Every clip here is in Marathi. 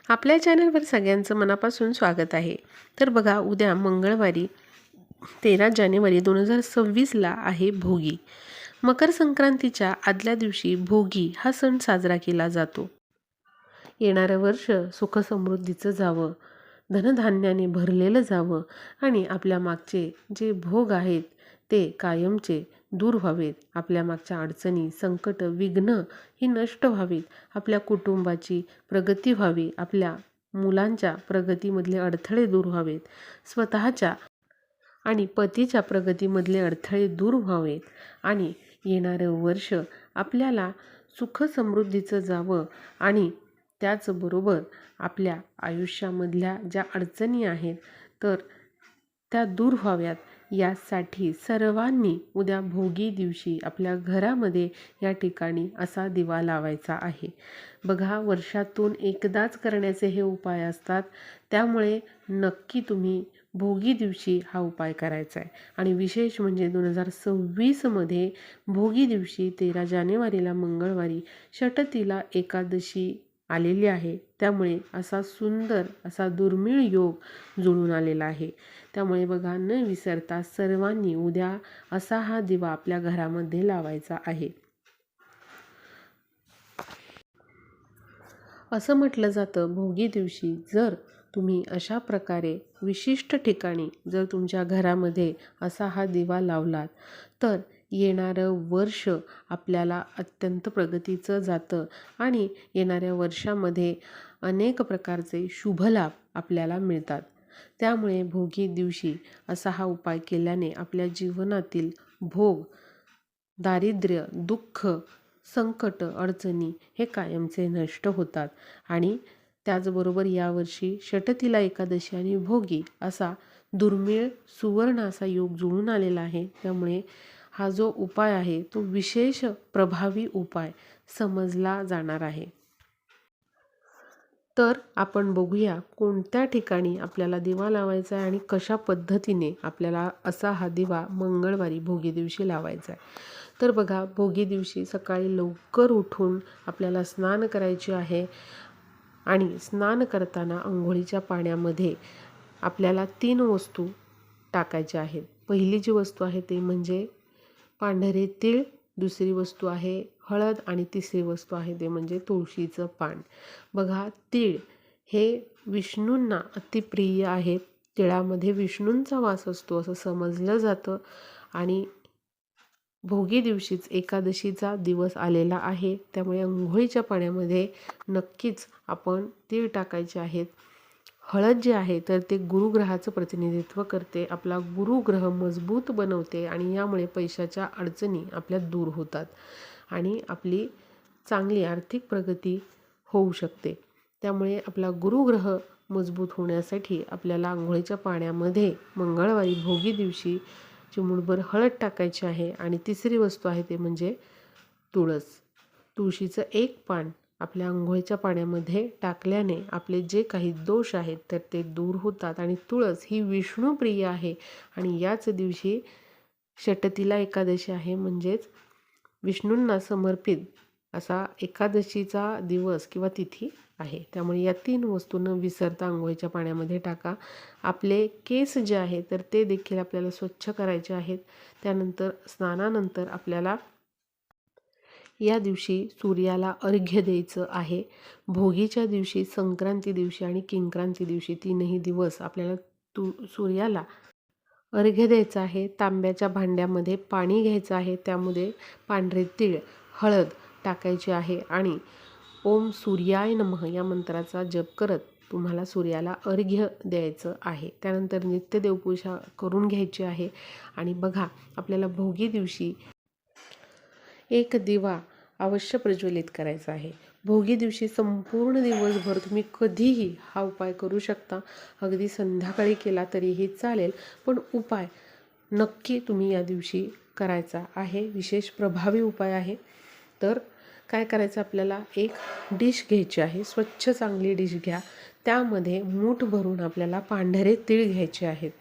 आपल्या चॅनलवर सगळ्यांचं मनापासून स्वागत आहे। तर बघा, उद्या मंगळवारी 13 जानेवारी 2026ला आहे भोगी। मकर संक्रांतीच्या आदल्या दिवशी भोगी हा सण साजरा केला जातो। येणारं वर्ष सुख समृद्धीचं जावं, धनधान्याने भरलेलं जावं आणि आपल्या मागचे जे भोग आहेत ते कायमचे दूर व्हावेत। आपल्या मागच्या अडचणी, संकट, विघ्न ही नष्ट व्हावीत। आपल्या कुटुंबाची प्रगती व्हावी, आपल्या मुलांच्या प्रगतीमधले अडथळे दूर व्हावेत, स्वतःच्या आणि पतीच्या प्रगतीमधले अडथळे दूर व्हावेत आणि येणारं वर्ष आपल्याला सुख समृद्धीचं जावं आणि त्याचबरोबर आपल्या आयुष्यामधल्या ज्या अडचणी आहेत तर त्या दूर व्हाव्यात, यासाठी सर्वांनी उद्या भोगी दिवशी आपल्या घरामध्ये या ठिकाणी असा दिवा लावायचा आहे। बघा, वर्षातून एकदाच करण्याचे हे उपाय असतात, त्यामुळे नक्की तुम्ही भोगी दिवशी हा उपाय करायचा आहे। आणि विशेष म्हणजे 2026मध्ये भोगी दिवशी 13 जानेवारीला मंगळवारी षटतिला एकादशी आलेली आहे। त्यामुळे असा सुंदर असा दुर्मिळ योग जुळून आलेला आहे। त्यामुळे बघा, न विसरता सर्वांनी उद्या असा हा दिवा आपल्या घरामध्ये लावायचा आहे। असं म्हटलं जातं, भोगी दिवशी जर तुम्ही अशा प्रकारे विशिष्ट ठिकाणी जर तुमच्या घरामध्ये असा हा दिवा लावलात तर येणारं वर्ष आपल्याला अत्यंत प्रगतीचं जातं आणि येणाऱ्या वर्षामध्ये अनेक प्रकारचे शुभलाभ आपल्याला मिळतात। त्यामुळे भोगी दिवशी असा हा उपाय केल्याने आपल्या जीवनातील भोग, दारिद्र्य, दुःख, संकट, अडचणी हे कायमचे नष्ट होतात। आणि त्याचबरोबर यावर्षी षटतिला एकादशी आणि भोगी असा दुर्मिळ सुवर्ण असा योग जुळून आलेला आहे। त्यामुळे हा जो उपाय आहे तो विशेष प्रभावी उपाय समजला जाणार आहे। तर आपण बघूया कोणत्या ठिकाणी आपल्याला दिवा लावायचा आहे आणि कशा पद्धतीने आपल्याला असा हा दिवा मंगळवारी भोगी दिवशी लावायचा आहे। तर बघा, भोगी दिवशी सकाळी लवकर उठून आपल्याला स्नान करायचे आहे आणि स्नान करताना अंघोळीच्या पाण्यामध्ये आपल्याला 3 वस्तू टाकायच्या आहेत। पहिली जी वस्तू आहे ते म्हणजे पांढरे तीळ, दुसरी वस्तू आहे हळद आणि तिसरी वस्तू आहे ते म्हणजे तुळशीचं पान। बघा, तीळ हे विष्णूंना अतिप्रिय आहेत। तिळामध्ये विष्णूंचा वास असतो असं समजलं जातं आणि भोगी दिवशीच एकादशीचा दिवस आलेला आहे। त्यामुळे अंघोळीच्या पाण्यामध्ये नक्कीच आपण तीळ टाकायचे आहेत। हळद जी आहे तर ते गुरुग्रहाचं प्रतिनिधित्व करते, आपला गुरुग्रह मजबूत बनवते आणि यामुळे पैशाच्या अडचणी आपल्या दूर होतात आणि आपली चांगली आर्थिक प्रगती होऊ शकते। त्यामुळे आपला गुरुग्रह मजबूत होण्यासाठी आपल्याला अंघोळीच्या पाण्यामध्ये मंगळवारी भोगी दिवशी चिमूटभर हळद टाकायची आहे आणि तिसरी वस्तू आहे ते म्हणजे तुळस। तुळशीचं एक पान आपल्या अंघोळीच्या पाण्यामध्ये टाकल्याने आपले जे काही दोष आहेत तर ते दूर होतात आणि तुळस ही विष्णुप्रिय आहे आणि याच दिवशी षटतिला एकादशी आहे, म्हणजेच विष्णूंना समर्पित असा एकादशीचा दिवस किंवा तिथी आहे। त्यामुळे या 3 वस्तू न विसरता अंघोळीच्या पाण्यामध्ये टाका। आपले केस जे आहे तर ते देखील आपल्याला स्वच्छ करायचे आहेत। त्यानंतर स्नानानंतर आपल्याला या दिवशी सूर्याला अर्घ्य द्यायचं आहे। भोगीच्या दिवशी, संक्रांती दिवशी आणि किंक्रांती दिवशी 3ही दिवस आपल्याला सूर्याला अर्घ्य द्यायचं आहे। तांब्याच्या भांड्यामध्ये पाणी घ्यायचं आहे, त्यामध्ये पांढरे तीळ, हळद टाकायची आहे आणि ओम सूर्याय नमः या मंत्राचा जप करत तुम्हाला सूर्याला अर्घ्य द्यायचं आहे। त्यानंतर नित्य देवपूजा करून घ्यायची आहे आणि बघा, आपल्याला भोगी दिवशी एक दिवा अवश्य प्रज्वलित करायचा आहे। भोगी दिवशी संपूर्ण दिवसभर तुम्ही कधीही हा उपाय करू शकता, अगदी संध्याकाळी केला तरीही चालेल, पण उपाय नक्की तुम्ही या दिवशी करायचा आहे। विशेष प्रभावी उपाय आहे। तर काय करायचं, आपल्याला एक डिश घ्यायची आहे, स्वच्छ चांगली डिश घ्या, त्यामध्ये मूठ भरून आपल्याला पांढरे तीळ घ्यायचे आहेत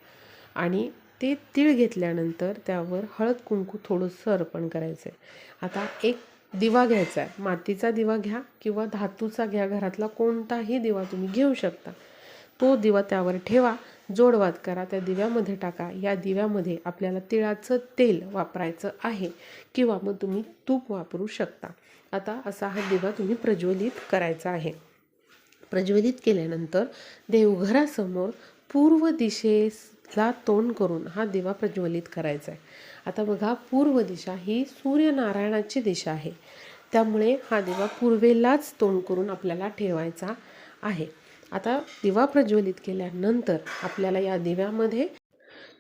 आणि ते तीळ घेतल्यानंतर त्यावर हळद कुंकू थोडंसं अर्पण करायचं आहे। आता एक दिवा घ्यायचा आहे. मातीचा दिवा घ्या किंवा धातूचा घ्या, घरातला कोणताही दिवा तुम्ही घेऊ शकता. तो दिवा त्यावर ठेवा, जोडवात करा, त्या दिव्यामध्ये टाका. या दिव्यामध्ये आपल्याला तिळाचं तेल वापरायचं आहे किंवा मग तुम्ही तूप वापरू शकता. आता असा हा दिवा तुम्ही प्रज्वलित करायचा आहे. प्रज्वलित केल्यानंतर देवघरासमोर पूर्व दिशेला तोंड करून हा दिवा प्रज्वलित करायचा आहे. आता बघा, पूर्व दिशा ही सूर्यनारायणाची दिशा आहे, त्यामुळे हा दिवा पूर्वेलाच तोंड करून आपल्याला ठेवायचा आहे. आता दिवा प्रज्वलित केल्यानंतर आपल्याला या दिव्यामध्ये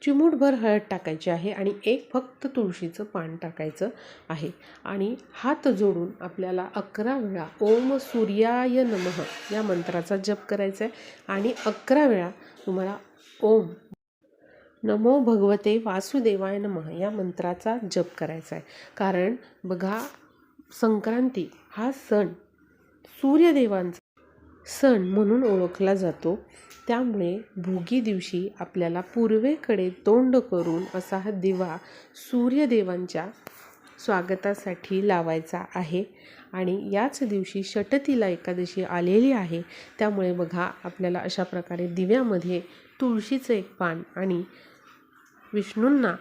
चिमूटभर हळद टाकायची आहे आणि एक फक्त तुळशीचं पान टाकायचं आहे. आणि हात जोडून आपल्याला 11 वेळा ओम सूर्याय नमः या मंत्राचा जप करायचा आहे. आणि 11 वेळा तुम्हाला ओम नमो भगवते वासुदेवाय नमः या मंत्राचा जप करायचा आहे. कारण बघा, संक्रांती हा सण सूर्यदेवांचा सण म्हणून ओळखला जातो. त्यामुळे भोगी दिवशी आपल्याला पूर्वेकडे तोंड करून असा हा दिवा सूर्यदेवांच्या स्वागतासाठी लावायचा आहे. आणि याच दिवशी षटतिला एकादशी आलेली आहे, त्यामुळे बघा, आपल्याला अशा प्रकारे दिव्यामध्ये तुळशीचं एक पान आणि विष्णूंना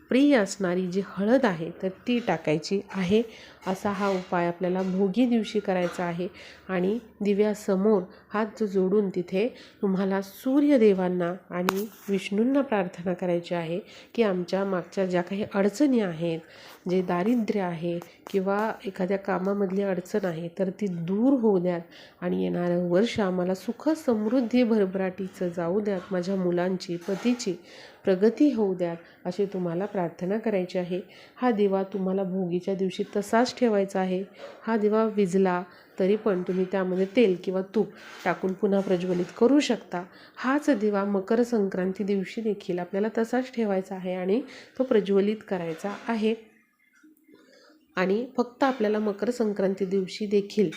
प्रिय असणारी जी हळद आहे तर ती टाकायची आहे. असा हा उपाय आपल्याला भोगी दिवशी करायचा आहे. आणि दिव्यासमोर हात जोडून तिथे तुम्हाला सूर्यदेवांना आणि विष्णूंना प्रार्थना करायची आहे की आमच्या मागच्या ज्या काही अडचणी आहेत, जे दारिद्र्य आहे किंवा एखाद्या कामामधली अडचण आहे तर ती दूर होऊ द्यात आणि येणारं वर्ष आम्हाला सुख समृद्धी भरभराटीचं जाऊ द्यात, माझ्या मुलांची पतीची प्रगती होऊ द्यात, अशी तुम्हाला प्रार्थना करायची आहे. हा दिवा तुम्हाला भोगीच्या दिवशी तसाच ठेवायचा आहे. हा दिवा विझला तरी पण तुम्ही त्यामध्ये तेल किंवा तूप टाकून पुन्हा प्रज्वलित करू शकता. हाच दिवा मकर संक्रांती दिवशी देखील आपल्याला तसाच ठेवायचा आहे आणि तो प्रज्वलित करायचा आहे. आणि फक्त आपल्याला मकर संक्रांती दिवशी देखील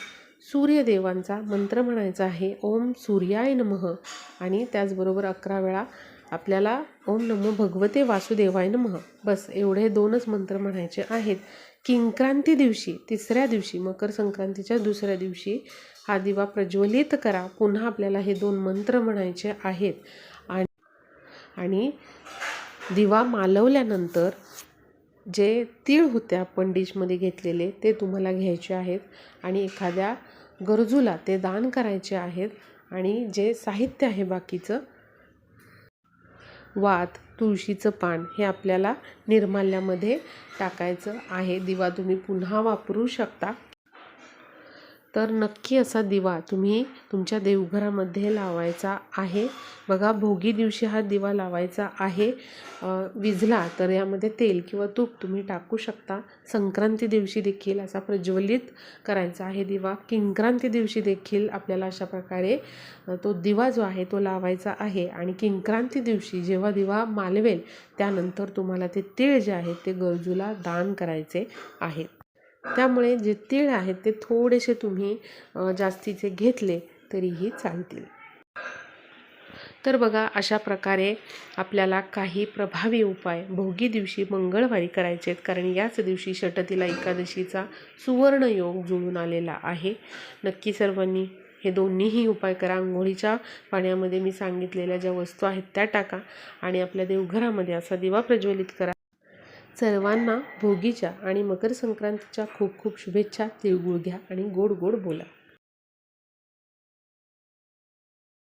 सूर्यदेवांचा मंत्र म्हणायचा आहे, ओम सूर्याय नमः. आणि त्याचबरोबर 11 वेळा आपल्याला ओम नमो भगवते वासुदेवाय नमः, बस एवढे 2च मंत्र म्हणायचे आहेत. किंक्रांती दिवशी, तिसऱ्या दिवशी, मकर संक्रांतीच्या दुसऱ्या दिवशी हा दिवा प्रज्वलित करा. पुन्हा आपल्याला हे 2 मंत्र म्हणायचे आहेत. आणि दिवा मालवल्यानंतर जे तीळ होते आपण डिशमध्ये घेतलेले ते तुम्हाला घ्यायचे आहेत आणि एखाद्या गरजूला ते दान करायचे आहेत. आणि जे साहित्य आहे बाकीचं, वात, तुळशीचं पान, हे आपल्याला निर्माल्यामध्ये टाकायचं आहे. दिवा तुम्ही पुन्हा वापरू शकता. तर नक्की असा दिवा तुम्ही तुमच्या देवघरामध्ये लावायचा आहे. बघा, भोगी दिवशी हा दिवा लावायचा आहे. विझला तर यामध्ये तेल किंवा तूप तुम्ही टाकू शकता. संक्रांती दिवशी देखील असा प्रज्वलित करायचा आहे दिवा. किंक्रांती दिवशी देखील आपल्याला अशा प्रकारे तो दिवा जो आहे तो लावायचा आहे. आणि किंक्रांती दिवशी जेव्हा दिवा मालवेल त्यानंतर तुम्हाला ते तीळ जे आहेत ते गरजूला दान करायचे आहेत. त्यामुळे जे तीळ आहेत ते थोडेसे तुम्ही जास्तीचे घेतले तरीही चालतील. तर बघा, अशा प्रकारे आपल्याला काही प्रभावी उपाय भोगी दिवशी मंगळवारी करायचे आहेत. कारण याच दिवशी षटतिला एकादशीचा सुवर्ण योग जुळून आलेला आहे. नक्की सर्वांनी हे दोन्हीही उपाय करा. अंघोळीच्या पाण्यामध्ये मी सांगितलेल्या ज्या वस्तू आहेत त्या टाका आणि आपल्या देवघरामध्ये असा दिवा प्रज्वलित करा. सर्वांना भोगीच्या आणि मकर संक्रांतीच्या खूप खूप शुभेच्छा. तिळगुळ घ्या आणि गोड गोड बोला.